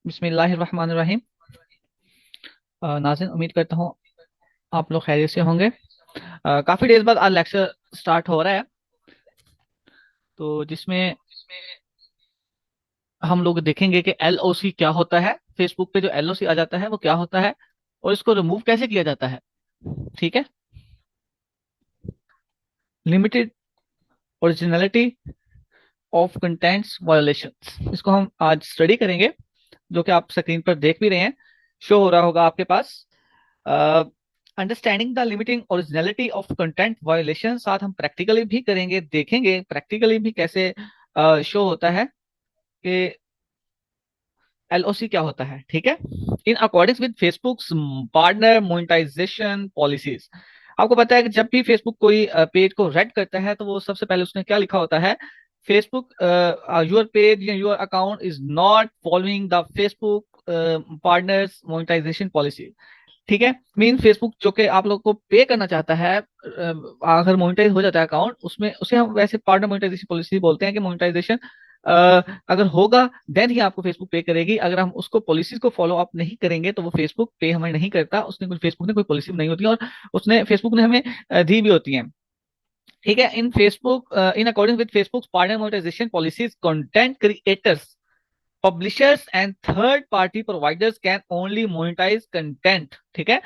बिस्मिल्लाहिर्रहमानिर्रहीम। नाज़रीन, उम्मीद करता हूँ आप लोग खैरियत से होंगे। काफ़ी डेज बाद आज लेक्चर स्टार्ट हो रहा है, तो जिसमें हम लोग देखेंगे कि एलओसी क्या होता है। फेसबुक पे जो एलओसी आ जाता है वो क्या होता है और इसको रिमूव कैसे किया जाता है। ठीक है। Limited originality of contents violations, इसको हम आज स्टडी करेंगे, जो कि आप स्क्रीन पर देख भी रहे हैं, शो हो रहा होगा आपके पास। Understanding the limiting originality of content violation, साथ हम प्रैक्टिकली भी करेंगे, देखेंगे प्रैक्टिकली भी कैसे शो होता है कि एलओसी क्या होता है। ठीक है। In according with Facebook partner monetisation policies, आपको पता है कि जब भी फेसबुक कोई पेज को रेड करता है तो वो सबसे पहले उसने क्या लिखा होता है, फेसबुक योर पेज या your account is not following the Facebook partners monetisation policy. ठीक है। मीन फेसबुक जो कि आप लोग को पे करना चाहता है, अगर मोनेटाइज हो जाता है अकाउंट, उसमें उसे हम वैसे पार्टनर मोनेटाइजेशन पॉलिसी बोलते हैं कि मोनेटाइजेशन अगर होगा देन ही आपको फेसबुक पे करेगी। अगर हम उसको पॉलिसीज को फॉलो अप नहीं करेंगे तो वो फेसबुक पे हमें नहीं करता। उसने कुछ फेसबुक ने कोई पॉलिसी नहीं होती और उसने फेसबुक ने हमें दी भी होती है। ठीक है। In Facebook in according with Facebook partner monetisation policies, content creators, publishers and third party providers can only monetise content. ठीक है।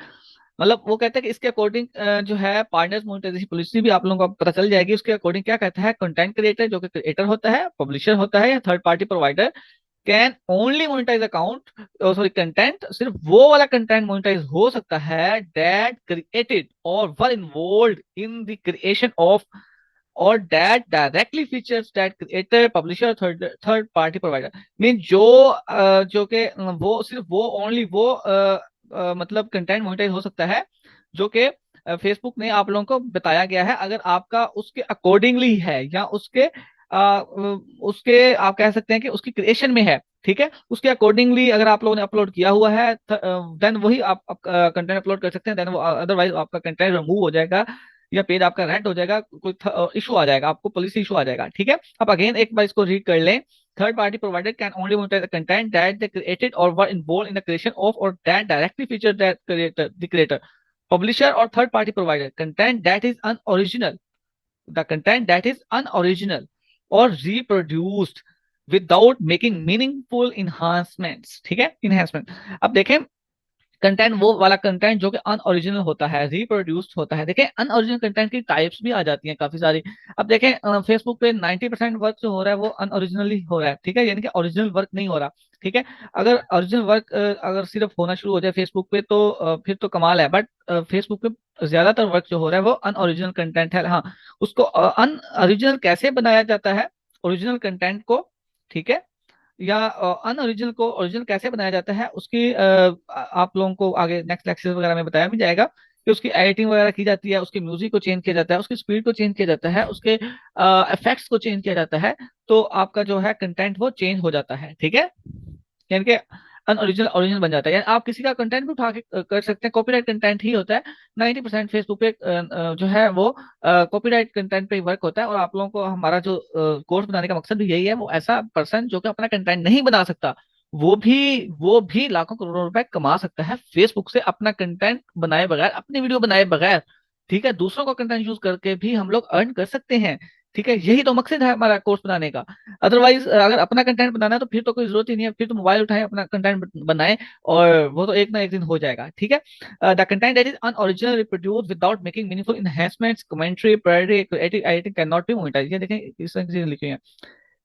मतलब वो कहता है कि इसके अकॉर्डिंग जो है पार्टनर्स मोनेटाइजेशन पॉलिसी भी आप लोगों को पता चल जाएगी। उसके अकॉर्डिंग क्या कहता है, कंटेंट क्रिएटर जो कि क्रिएटर होता है, पब्लिशर होता है या third party provider, can only monetise account, sorry content, सिर्फ वो वाला कंटेंट मोनेटाइज हो सकता है that created or were involved in the creation of or that directly features that creator publisher third party provider. Mean जो जो कि वो सिर्फ वो ओनली वो मतलब कंटेंट मोनेटाइज हो सकता है जो कि फेसबुक ने आप लोगों को बताया गया है, अगर आपका उसके अकॉर्डिंगली है या उसके आप कह सकते हैं कि उसकी क्रिएशन में है। ठीक है। उसके अकॉर्डिंगली अगर आप लोगों ने अपलोड किया हुआ है देन वही आप कंटेंट अपलोड कर सकते हैं, देन वो अदरवाइज आपका कंटेंट रिमूव हो जाएगा या पेज आपका रेंट हो जाएगा, कोई इशू आ जाएगा, आपको पॉलिसी इशू आ जाएगा। ठीक है। अब अगेन एक बार इसको रीड कर लें। Third party provider can only monetize the content that they created or were involve in the creation of or that directly feature that creator the creator publisher or third party provider content that is unoriginal, the content that is unoriginal or reproduced without making meaningful enhancements. ठीक है। Enhancement, अब देखें content वो वाला content जो कि unoriginal होता है, रिप्रोड्यूस्ड होता है। देखें अनओरिजिनल कंटेंट की टाइप्स भी आ जाती हैं काफी सारी। अब देखें फेसबुक पे 90% वर्क जो हो रहा है वो अनओरिजिनली हो रहा है। ठीक है। यानी कि ओरिजिनल वर्क नहीं हो रहा। ठीक है। अगर ओरिजिनल वर्क अगर सिर्फ होना शुरू हो जाए फेसबुक पे तो फिर तो कमाल है, बट फेसबुक पे ज्यादातर वर्क जो हो रहा है वो अनओरिजिनल कंटेंट है। हाँ, उसको अनओरिजिनल कैसे बनाया जाता है ओरिजिनल कंटेंट को, ठीक है, या अनओरिजिनल को ओरिजिनल कैसे बनाया जाता है, उसकी आप लोगों को आगे नेक्स्ट लेक्चर वगैरह में बताया भी जाएगा कि उसकी एडिटिंग वगैरह की जाती है, उसके म्यूजिक को चेंज किया जाता है, उसकी स्पीड को चेंज किया जाता है, उसके इफेक्ट्स को चेंज किया जाता है, तो आपका जो है कंटेंट वो चेंज हो जाता है। ठीक है। यानी कि अनओरिजिनल ओरिजिनल बन जाता है। यानी आप किसी का कंटेंट भी उठा के कर सकते हैं, कॉपीराइट कंटेंट ही होता है। 90% फेसबुक पे जो है वो कॉपीराइट कंटेंट पे वर्क होता है। और आप लोगों को हमारा जो कोर्स बनाने का मकसद भी यही है, वो ऐसा पर्सन जो कि अपना कंटेंट नहीं बना सकता वो भी लाखों करोड़ों रुपए कमा सकता है फेसबुक से, अपना कंटेंट बनाए बगैर, अपनी वीडियो बनाए बगैर। ठीक है। दूसरों का कंटेंट यूज करके भी हम लोग अर्न कर सकते हैं। ठीक है। यही तो मकसद है हमारा कोर्स बनाने का। अदरवाइज अगर अपना कंटेंट बनाना है तो फिर तो कोई जरूरत ही नहीं है, फिर तो मोबाइल उठाए अपना कंटेंट बनाए और वो तो एक ना एक दिन हो जाएगा। ठीक है। The content that is unoriginal reproduce without making meaningful enhancements commentary priority editing can not be monetize. ये देखें इस तरह से लिखी है।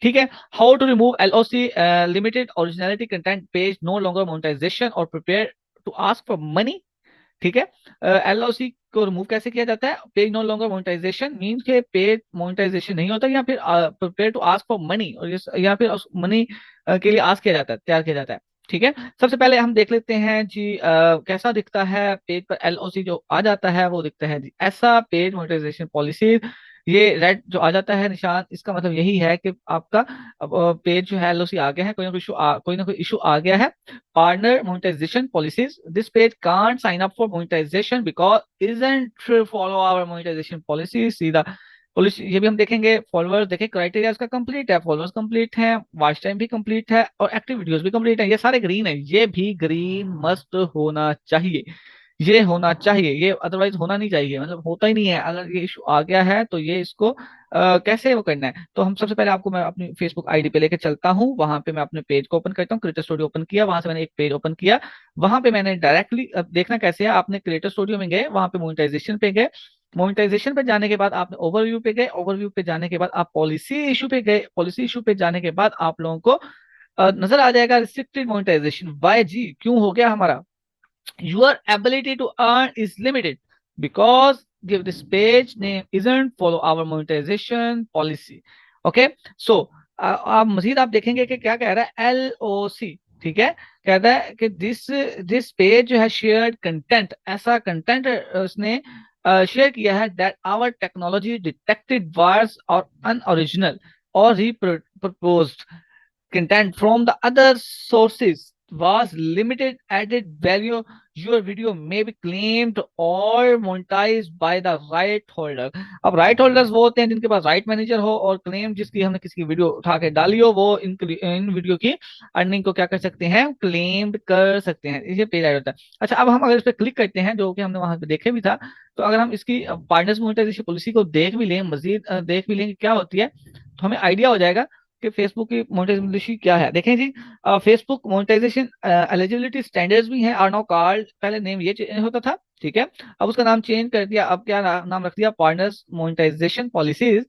ठीक है। How to remove LOC limited originality content page no longer monetization और prepare to ask for money. ठीक है। एलओसी को रिमूव कैसे किया जाता है, page no longer monetization mean के पेज मोनेटाइजेशन नहीं होता, या फिर prepare to ask for money, और या फिर मनी के लिए आस्क किया जाता है, तैयार किया जाता है। ठीक है। सबसे पहले हम देख लेते हैं जी कैसा दिखता है पेज पर एलओसी जो आ जाता है, वो दिखता है जी ऐसा, पेज मोनेटाइजेशन पॉलिसी। ये रेड जो आ जाता है निशान, इसका मतलब यही है कि आपका पेज जो है एलओसी आ गया है, कोई ना कोई इशू आ गया है। partner monetization policies, this page can't sign up for monetization because isn't follow our monetization policies, see the policy ये भी हम देखेंगे। फॉलोअर्स देखें, क्राइटेरिया इसका कंप्लीट है, फॉलोअर्स कंप्लीट है, वॉच टाइम भी कंप्लीट है और एक्टिव वीडियोस भी कंप्लीट है, ये सारे ग्रीन है, ये भी ग्रीन मस्ट होना चाहिए, ये होना चाहिए, ये अदरवाइज होना नहीं चाहिए, मतलब होता ही नहीं है। अगर ये इशू आ गया है तो ये इसको कैसे वो करना है। तो हम सबसे पहले आपको मैं अपनी फेसबुक आईडी पे लेके चलता हूँ, वहां पे मैं अपने पेज को ओपन करता हूँ, क्रिएटर स्टूडियो ओपन किया, वहां से मैंने एक पेज ओपन किया, वहां पे मैंने डायरेक्टली देखना कैसे है, आपने क्रिएटर स्टूडियो में गए, वहां पे मोनेटाइजेशन पे गए, मोनेटाइजेशन पे जाने के बाद आपने ओवरव्यू पे गए, ओवरव्यू पे जाने के बाद आप पॉलिसी इशू पे गए, पॉलिसी इशू पे जाने के बाद आप लोगों को नजर आ जाएगा रिस्ट्रिक्टेड मोनेटाइजेशन। वाई जी, क्यों हो गया हमारा? Your ability to earn is limited because this page name isn't follow our monetization policy. Okay, so आप मजीद आप देखेंगे कि क्या कह रहा है, LOC, ठीक है, कहता है कि दिस पेज जो है शेयर्ड कंटेंट, ऐसा कंटेंट उसने शेयर किया है that our technology detected wires or unoriginal or repurposed content from the other sources was limited added value. Your video may be claimed or monetized by the right holder. अब right holders वो होते हैं जिनके पास right manager हो, और claim जिसकी हमने किसी की वीडियो उठा के डाली हो, वो इन वीडियो की अर्निंग को क्या कर सकते हैं, क्लेम्ड कर सकते हैं। ये पेज ऐड होता है। अच्छा, अब हम अगर इस पर क्लिक करते हैं, जो कि हमने वहां पे देखे भी था, तो अगर हम इसकी पार्टनर्स मोनेटाइजेशन पॉलिसी को देख भी लें, मजीद देख भी लें कि क्या होती है, तो हमें आइडिया हो जाएगा कि फेसबुक की मोनेटाइजेशन क्या है। देखें जी, फेसबुक मोनेटाइजेशन एलिजिबिलिटी स्टैंडर्ड्स भी हैं, आर नाउ कॉल्ड, पहले नेम ये चेंज होता था, ठीक है, अब उसका नाम चेंज कर दिया, अब क्या नाम रख दिया, partners monetisation policies,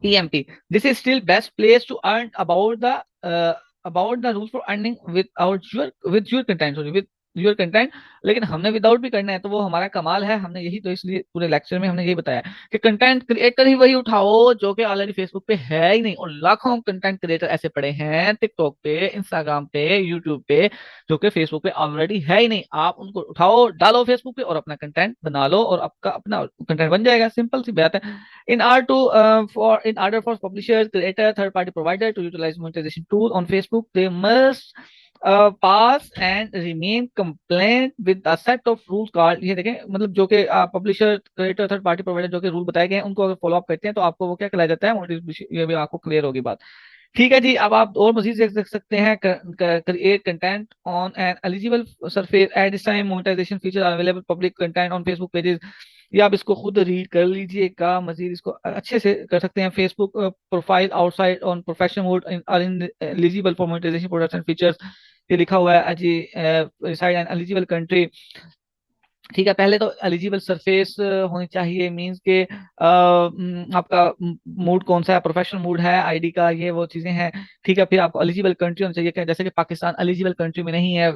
PMP. This is still best place to earn about the rules for earning with your content, sorry, with your content। लेकिन हमने विदाउट भी करना है तो वो हमारा कमाल है, हमने यही तो इसलिए पूरे लेक्चर में हमने यही बताया कि कंटेंट क्रिएटर ही वही उठाओ जो कि ऑलरेडी फेसबुक पे है ही नहीं, और लाखों कंटेंट क्रिएटर ऐसे पड़े हैं टिकटॉक पे, इंस्टाग्राम पे, यूट्यूब पे, जो कि फेसबुक पे ऑलरेडी है ही नहीं। आप उनको उठाओ, डालो फेसबुक पे और अपना कंटेंट बना लो, और आपका अपना कंटेंट बन जाएगा, सिंपल सी बात है। In order for publishers, creator, third party provider to utilize monetization tool on Facebook, they must pass and remain compliant with a set of rules called, ये देखें, मतलब जो कि publisher, creator, third party provider जो कि rule बताए गए हैं, उनको अगर फॉलो अप करते हैं तो आपको वो क्या कहलाया जाता है, monetization। ये भी आपको क्लियर होगी बात। ठीक है जी, अब आप और मजीद देख सकते हैं, create content on an eligible surface at this time, monetisation feature available public content on Facebook pages. ये आप इसको खुद रीड कर लीजिएगा, मजीद इसको अच्छे से कर सकते हैं। Facebook profile outside on professional mode are in eligible for monetisation products and features, ये लिखा हुआ है जी, रिसाइड एन एलिजिबल कंट्री। ठीक है, पहले तो एलिजिबल सरफेस होनी चाहिए, मींस के आपका मूड कौन सा है, प्रोफेशनल मूड है आईडी का, ये वो चीजें हैं। ठीक है, फिर आपको एलिजिबल कंट्री होनी चाहिए, क्या जैसे कि पाकिस्तान एलिजिबल कंट्री में नहीं है,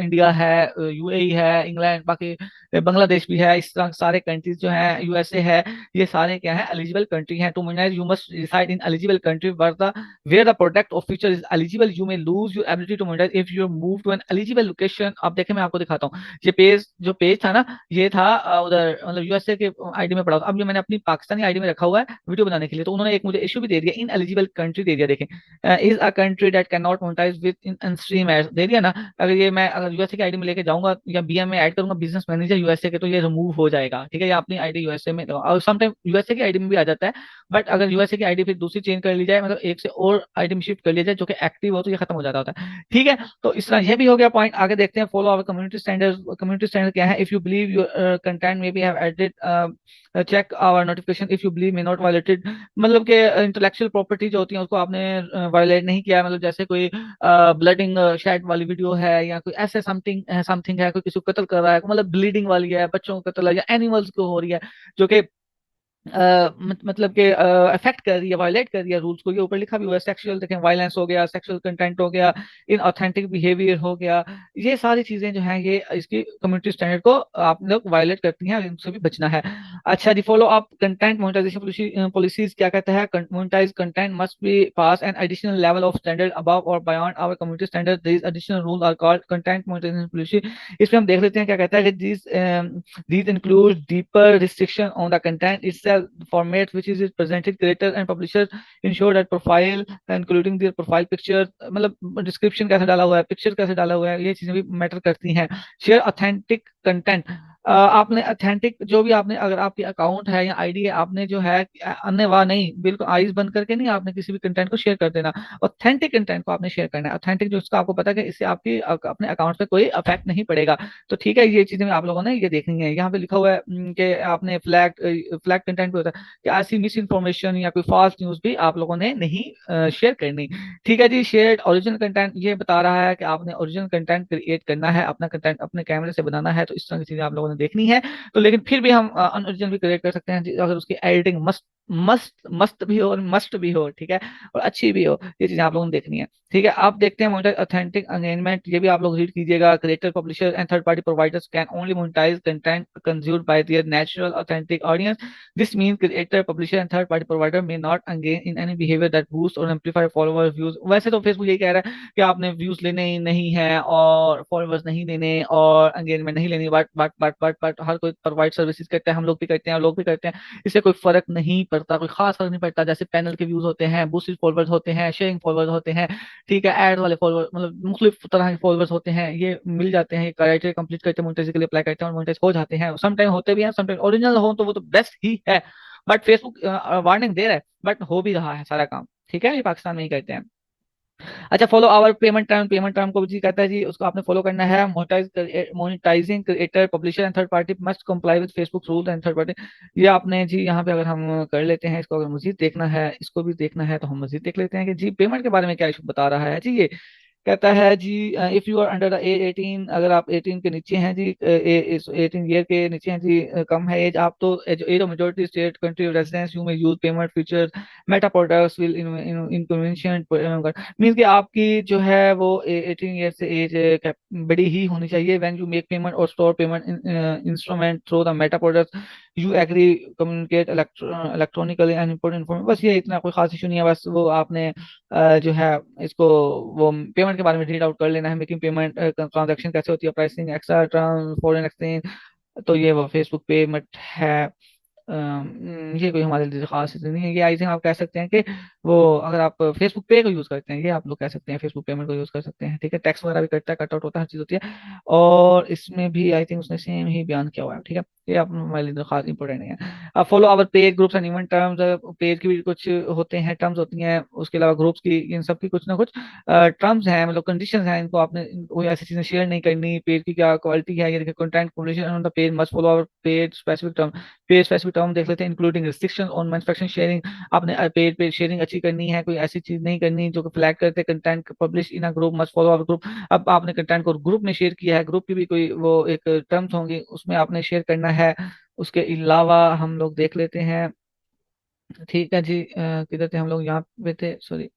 इंडिया है, UAE है, इंग्लैंड, बाकी बांग्लादेश भी है, इस तरह सारे कंट्रीज जो हैं, USA है, ये सारे क्या है, एलिजिबल कंट्री हैं। To monetize you must reside in eligible country where the product और feature is eligible, you may lose your ability to monetize if you move to an eligible location. अब देखें, मैं आपको दिखाता हूँ, ये पेज जो पेज था ना, ये था उधर मतलब USA के आईडी में पड़ा हुआ। अब ये मैंने अपनी पाकिस्तानी आईडी में रखा हुआ है वीडियो बनाने के लिए, तो उन्होंने एक मुझे इशू भी दे दिया, इन एलिजिबल कंट्री दे दिया। देखें, is a country that can not monetize with in stream ads, दे दिया ना। अगर ये मैं अगर USA की आईडी में लेके जाऊंगा या BM में ऐड करूंगा बिजनेस मैनेजर USA के, तो ये रिमूव हो जाएगा। ठीक है, या अपनी आईडी USA में, और समटाइम USA की आईडी में भी आ जाता है, बट अगर USA की आईडी फिर दूसरी चेंज कर ली जाए, मतलब एक से और आईडी में शिफ्ट कर लिया जाए जो कि एक्टिव हो, तो ये खत्म हो जाता होता है। ठीक है, तो इस तरह ये भी हो गया पॉइंट। आगे देखते हैं, follow our community standard. Community standard क्या है? If you believe your content may be have added, check our notification if you believe may not violated, मतलब कि इंटेलेक्चुअल प्रॉपर्टी जो होती है उसको आपने वायलेट नहीं किया, मतलब जैसे कोई ब्लडिंग शेड वाली वीडियो है, या कोई ऐसे समथिंग समथिंग है, कोई किसी को कत्ल कर रहा है, मतलब ब्लीडिंग वाली है, बच्चों को कत्ल है, या एनिमल्स को हो रही है, जो कि मतलब कि अफेक्ट कर रही है, वायलेट कर रही है रूल्स को। ये ऊपर लिखा भी हुआ है, सेक्सुअल देखें, वायलेंस हो गया, सेक्सुअल कंटेंट हो गया, इन ऑथेंटिक बिहेवियर हो गया, ये सारी चीजें जो हैं ये इसकी कम्युनिटी स्टैंडर्ड को आप लोग वायलेट करती हैं, इनसे भी बचना है। अच्छा जी, follow up content monetization policies क्या कहता है? Monetize content must be pass an additional level of standard above और beyond our community standard, this additional rule are called content monetization policy. इसमें हम देख लेते हैं क्या कहता है कि these include deeper restriction on the content itself, format which is presented, creator and publisher ensure that profile including their profile picture, मतलब डिस्क्रिप्शन कैसे डाला हुआ है, पिक्चर कैसे डाला हुआ है, ये चीजें भी मैटर करती हैं। शेयर ऑथेंटिक कंटेंट, आपने ऑथेंटिक जो भी आपने, अगर आपकी अकाउंट है या आईडी है, आपने जो है अन्य वाह नहीं, बिल्कुल आईज बंद करके नहीं आपने किसी भी कंटेंट को शेयर कर देना। ऑथेंटिक कंटेंट को आपने शेयर करना है, ऑथेंटिक जो इसका आपको पता है कि इससे आपकी अपने अकाउंट पे कोई इफेक्ट नहीं पड़ेगा। तो ठीक है, ये चीजें आप लोगों ने ये देखनी है। यहाँ पे लिखा हुआ है कि आपने फ्लैग फ्लैग कंटेंट पे होता है कि ऐसी मिस इन्फॉर्मेशन या कोई फॉल्स न्यूज भी आप लोगों ने नहीं शेयर करनी। ठीक है जी, शेयर ओरिजिनल कंटेंट, ये बता रहा है कि आपने ओरिजिनल कंटेंट क्रिएट करना है, अपना कंटेंट अपने कैमरे से बनाना है, तो इस तरह की चीजें आप लोगों ने देखनी है। तो लेकिन फिर भी हम अनओरिजिनल भी क्रिएट कर सकते हैं अगर उसकी एडिटिंग मस्त मस्त मस्त भी हो और मस्ट भी हो, ठीक है, और अच्छी भी हो। ये चीजें आप लोगों ने देखनी है। ठीक है, आप देखते हैं मोनेटाइज ऑथेंटिक एंगेजमेंट, ये भी आप लोग रीड कीजिएगा। Creator, publisher and third party providers can only monetise content consumed by their natural authentic audience. This mean creator, publisher and third party provider may not engage in any behaviour that boost or amplify follower views. वैसे तो Facebook यही कह रहा है कि आपने views लेने ही नहीं है और फॉलोअर्स नहीं लेने और एंगेजमेंट नहीं लेनी, बट हर कोई प्रोवाइड सर्विसेज करता है, हम लोग भी करते हैं और लोग भी करते हैं, इससे कोई फर्क नहीं पड़ता, कोई खास फर्क नहीं पड़ता। जैसे पैनल के व्यूज होते हैं, बूस्टेड फॉलोअर्स होते हैं, शेयरिंग फॉलोअर्स होते हैं, ठीक है, एड वाले फॉलोअर, मतलब मुख्तलिफ तरह के फॉलोअर्स होते हैं, ये मिल जाते हैं, ये क्राइटेरिया कंप्लीट करते हैं, मोनेटाइज के लिए अप्लाई करते हैं और मोनेटाइज हो जाते हैं। समटाइम होते भी हैं, समटाइम ओरिजिनल हो तो वो तो बेस्ट ही है। बट फेसबुक वार्निंग दे रहा है, बट हो भी रहा है सारा काम। ठीक है, ये पाकिस्तान में ही करते हैं। अच्छा, follow our payment term, payment term को भी जी कहता है जी, उसको आपने फॉलो करना है। Monetising creator, publisher and third party must comply with Facebook rule and third party. ये आपने जी यहाँ पे अगर हम कर लेते हैं इसको, अगर मजीद देखना है, इसको भी देखना है, तो हम मजीद देख लेते हैं कि जी पेमेंट के बारे में क्या इशू बता रहा है जी। ये कहता है जी, if you are under the age 18, अगर आप 18 के नीचे हैं जी, 18 ईयर के नीचे हैं जी, कम है एज आप, तो age of majority state country residence, you may use payment feature, Meta products will inconvenient mean कि आपकी जो है वो 18 ईयर से एज बड़ी ही होनी चाहिए। When you make payment or store payment instrument through the Meta products, you agree communicate electronically and important information. बस ये इतना कोई खास इशू नहीं है, बस वो आपने जो है इसको, वो पेमेंट के बारे में रीड आउट कर लेना है। मेकिंग पेमेंट ट्रांजैक्शन कैसे होती है, pricing, extra term, foreign exchange, तो ये वो फेसबुक पेमेंट है। ये कोई हमारे लिए खास चीज़ नहीं है। ये आई थिंक आप कह सकते हैं कि वो, अगर आप फेसबुक पे को यूज़ करते हैं, ये आप लोग कह सकते हैं फेसबुक पेमेंट को यूज़ कर सकते हैं। ठीक है, टैक्स वगैरह भी कटता है, कट आउट होता है, हर चीज़ होती है। और इसमें भी आई थिंक उसने सेम ही बयान किया हुआ है। ठीक है, ये आप हमारे लिए खास इंपॉर्टेंट नहीं है। अब follow our page groups and event terms, page की भी कुछ होते हैं, टर्म्स होती हैं, उसके अलावा ग्रुप्स की, इन सब की कुछ ना कुछ टर्म्स हैं, मतलब कंडीशंस हैं। इनको आपने कोई ऐसी चीजें शेयर नहीं करनी। पेज की क्या क्वालिटी है, ये देखिए, content publishing on the page must follow our page specific term. Page specific term देख लेते हैं, including restriction on manufacturing sharing. आपने पेज पे शेयरिंग अच्छी करनी है, कोई ऐसी चीज नहीं करनी जो कि फ्लैग करते content publish in a group must follow our group. अब आपने कंटेंट को ग्रुप में शेयर किया है, ग्रुप की भी कोई वो एक टर्म्स होंगी, उसमें आपने शेयर करना है। उसके अलावा हम लोग देख लेते हैं। ठीक है जी, किधर थे हम लोग, यहाँ पे थे, सॉरी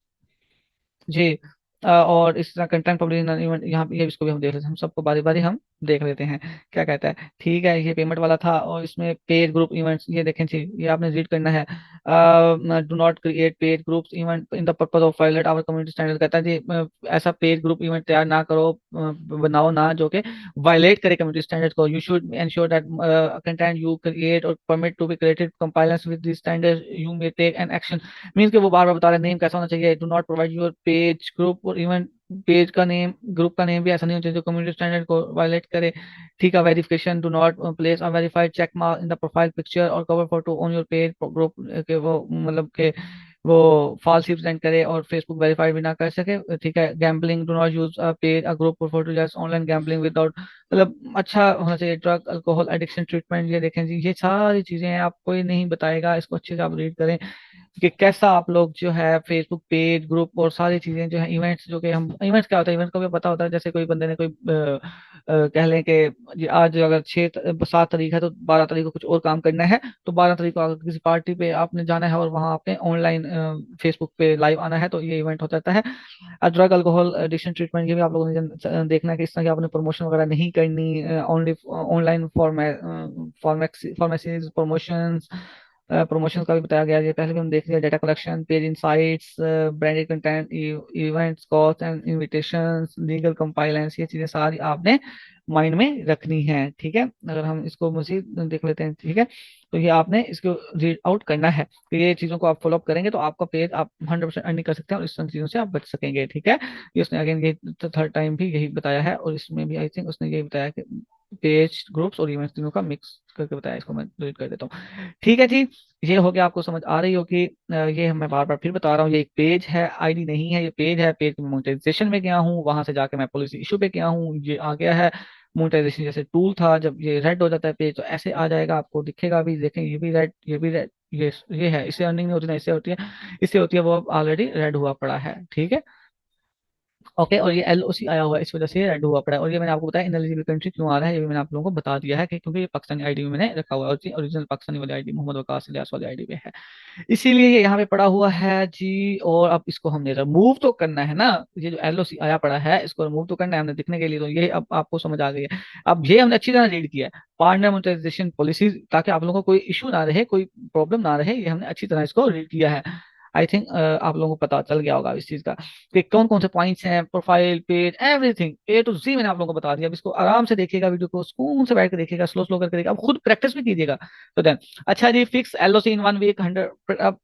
जी। और इस तरह कंटेंट पब्लिक इवेंट, यहाँ पे ये इसको भी हम देख लेते हैं, हम सबको बारी बारी हम देख लेते हैं क्या कहता है। ठीक है, ये पेमेंट वाला था। और इसमें पेड ग्रुप इवेंट्स, ये देखें जी, ये आपने रीड करना है। Do not create paid groups event in the purpose of violate our community standard. कहता है जी, ऐसा पेड ग्रुप इवेंट तैयार ना करो, बनाओ ना जो कि वायलेट करे कम्युनिटी स्टैंडर्ड को। You should ensure that content you create और permit to be created compliance with this standard, you may take an action. Means कि वो बार बार बता रहे हैं नेम कैसा होना चाहिए। Do not provide your page group और इवन पेज का नेम, ग्रुप का नेम भी ऐसा नहीं होना चाहिए जो कम्युनिटी स्टैंडर्ड को वायलेट करे। ठीक है, verification, do not place a verified check mark in the profile picture और cover photo on your page group के, वो मतलब के वो फॉल्स ही प्रेजेंट करे और फेसबुक वेरीफाइड भी ना कर सके। ठीक है, gambling, do not use a page a group और photo just online gambling without, मतलब अच्छा होना चाहिए। ड्रग अल्कोहल एडिक्शन ट्रीटमेंट, ये देखें जी, ये सारी चीजें हैं, आपको ये नहीं बताएगा, इसको अच्छे से आप रीड करें कि कैसा आप लोग जो है फेसबुक पेज ग्रुप और सारी चीजें जो है, इवेंट्स, जो कि हम इवेंट्स क्या होता है, इवेंट्स को भी पता होता है। जैसे कोई बंदे ने कोई कह लें कि जी आज अगर 6 7 तारीख है तो 12 तारीख को कुछ और काम करना है, तो 12 तारीख को अगर किसी पार्टी पे आपने जाना है और वहाँ आपने ऑनलाइन फेसबुक पे लाइव आना है, तो ये इवेंट हो जाता है। ड्रग अल्कोहल एडिक्शन ट्रीटमेंट, ये भी आप लोगों ने देखना है कि इस तरह की आपने प्रमोशन वगैरह नहीं करनी। Only online pharmacies promotions, promotion का भी बताया गया है, ये पहले भी हम देख लिया। Data collection, page insights, branded content, events, cost and invitations, legal compliance, ये चीजें सारी आपने माइंड में रखनी है। ठीक है, अगर हम इसको मजीद देख लेते हैं, ठीक है, तो ये आपने इसको रीड आउट करना है। तो ये चीज़ों को आप फॉलोअप करेंगे तो आपका पेज आप 100% अर्निंग कर सकते हैं और इस तरह चीज़ों से आप बच सकेंगे। ठीक है, ये उसने अगेन ये थर्ड टाइम भी यही बताया है और इसमें भी आई थिंक उसने यही बताया कि पेज, ग्रुप्स और इवेंट्स तीनों का मिक्स करके बताया, इसको मैं डिलीट कर देता हूँ। ठीक है जी, ये हो गया, आपको समझ आ रही हो कि ये मैं बार बार फिर बता रहा हूँ, ये एक पेज है, आईडी नहीं है, ये पेज है। पेज में मोनेटाइजेशन में गया हूँ, वहां से जाके मैं पॉलिसी इशू पे गया हूँ, ये आ गया है मोनेटाइजेशन। जैसे टूल था, जब ये रेड हो जाता है पेज तो ऐसे आ जाएगा, आपको दिखेगा भी, देखें ये भी रेड, ये भी रेड, ये है, इससे अर्निंग नहीं होती ना, इससे होती है, इससे होती है, वो अब ऑलरेडी रेड हुआ पड़ा है। ठीक है, ओके। और ये LOC आया हुआ है, इस वजह से रेड हुआ पड़ा है। और ये मैंने आपको बताया इनएलिजिबल कंट्री क्यों आ रहा है, ये भी मैंने आप लोगों को बता दिया है कि क्योंकि ये पाकिस्तानी आईडी में मैंने रखा हुआ है, और ओरिजिनल पाकिस्तानी वाली आईडी मोहम्मद वकास इलियास वाली आईडी में है, इसीलिए ये यहाँ पे पड़ा हुआ है जी। और अब इसको हमने रिमूव तो करना है ना, ये जो LOC आया पड़ा है इसको रिमूव तो करना है हमने दिखने के लिए, तो ये अब आपको समझ आ गई है। अब ये हमने अच्छी तरह रीड किया है, पार्टनर मोनेटाइजेशन पॉलिसी, ताकि आप लोगों को कोई इशू ना रहे, कोई प्रॉब्लम ना रहे, ये हमने अच्छी तरह इसको रीड किया है। आई थिंक आप लोगों को पता चल गया होगा इस चीज का कि कौन कौन से पॉइंट्स हैं, profile, page, everything A to Z मैंने आप लोगों को बता दिया। अब इसको आराम से देखिएगा, वीडियो को सुकून से बैठ के देखिएगा, स्लो स्लो करके देखिएगा, अब खुद प्रैक्टिस भी कीजिएगा। तो देन, अच्छा जी, फिक्स LOC इन 1 वीक 100, अब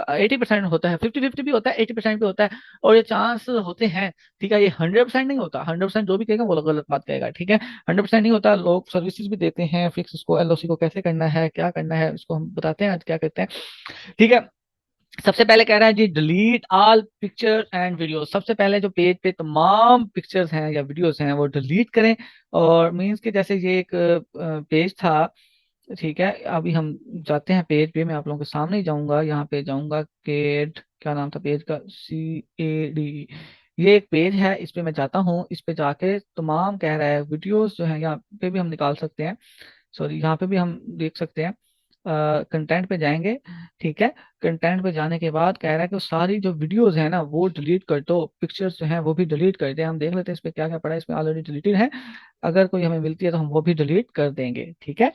80% होता है, 50-50 भी होता है, 80% भी होता है, और ये चांस होते हैं। ठीक है, ये 100% नहीं होता, 100% जो भी कहेगा वो गलत बात कहेगा। ठीक है, 100% नहीं होता, लोग सर्विसेज भी देते हैं फिक्स, इसको LOC को कैसे करना है, क्या करना है, इसको हम बताते हैं आज क्या करते हैं। ठीक है, सबसे पहले कह रहा है जी delete all picture and video. सबसे पहले जो पेज पे तमाम पिक्चर्स हैं या वीडियोस हैं वो डिलीट करें। और मीन्स के जैसे ये एक पेज था, ठीक है, अभी हम जाते हैं पेज पे, मैं आप लोगों के सामने ही जाऊंगा, यहाँ पे जाऊंगा, केड, क्या नाम था पेज का, CAD। ये एक पेज है, इस पे मैं जाता हूँ, इस पे जाके तमाम कह रहा है वीडियोस जो है यहाँ पे भी हम निकाल सकते हैं, सॉरी यहाँ पे भी हम देख सकते हैं, कंटेंट पे जाएंगे। ठीक है, कंटेंट पे जाने के बाद कह रहा है कि सारी जो वीडियोस है ना वो डिलीट कर दो, पिक्चर्स जो हैं वो भी डिलीट कर दे। हम देख लेते हैं इस पे क्या क्या पड़ा है, इसमें ऑलरेडी डिलीटेड है, अगर कोई हमें मिलती है तो हम वो भी डिलीट कर देंगे। ठीक है,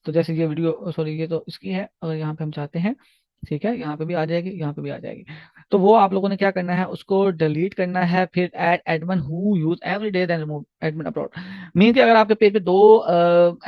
तो जैसे ये वीडियो, सॉरी ये तो इसकी है, अगर यहाँ पे हम चाहते हैं, ठीक है, यहाँ पे भी आ जाएगी, यहाँ पे भी आ जाएगी, तो वो आप लोगों ने क्या करना है, उसको डिलीट करना है। फिर add admin who use every day then remove admin upload. Mean कि अगर आपके पेज पे दो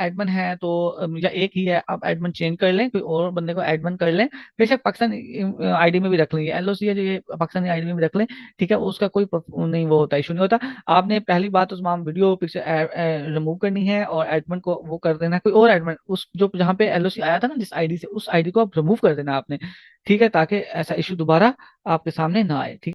एडमिन है तो या एक ही है, आप एडमिन चेंज कर लें, कोई और बंदे को एडमिन कर लें, बेशक पाकिस्तानी आईडी में भी रख लें, LOC है जो ये पाकिस्तानी आईडी में भी रख लें। ठीक है, उसका कोई नहीं वो होता, इशू नहीं होता। आपने पहली बात तो तमाम वीडियो पिक्चर रिमूव करनी है, और एडमिन को वो कर देना है, कोई और एडमिन उस जो जहाँ पे LOC आया था ना जिस आईडी से, उस आईडी को आप रिमूव कर देना आपने। ठीक है, ताकि ऐसा इशू दोबारा आपके सामने ना आए। ठीक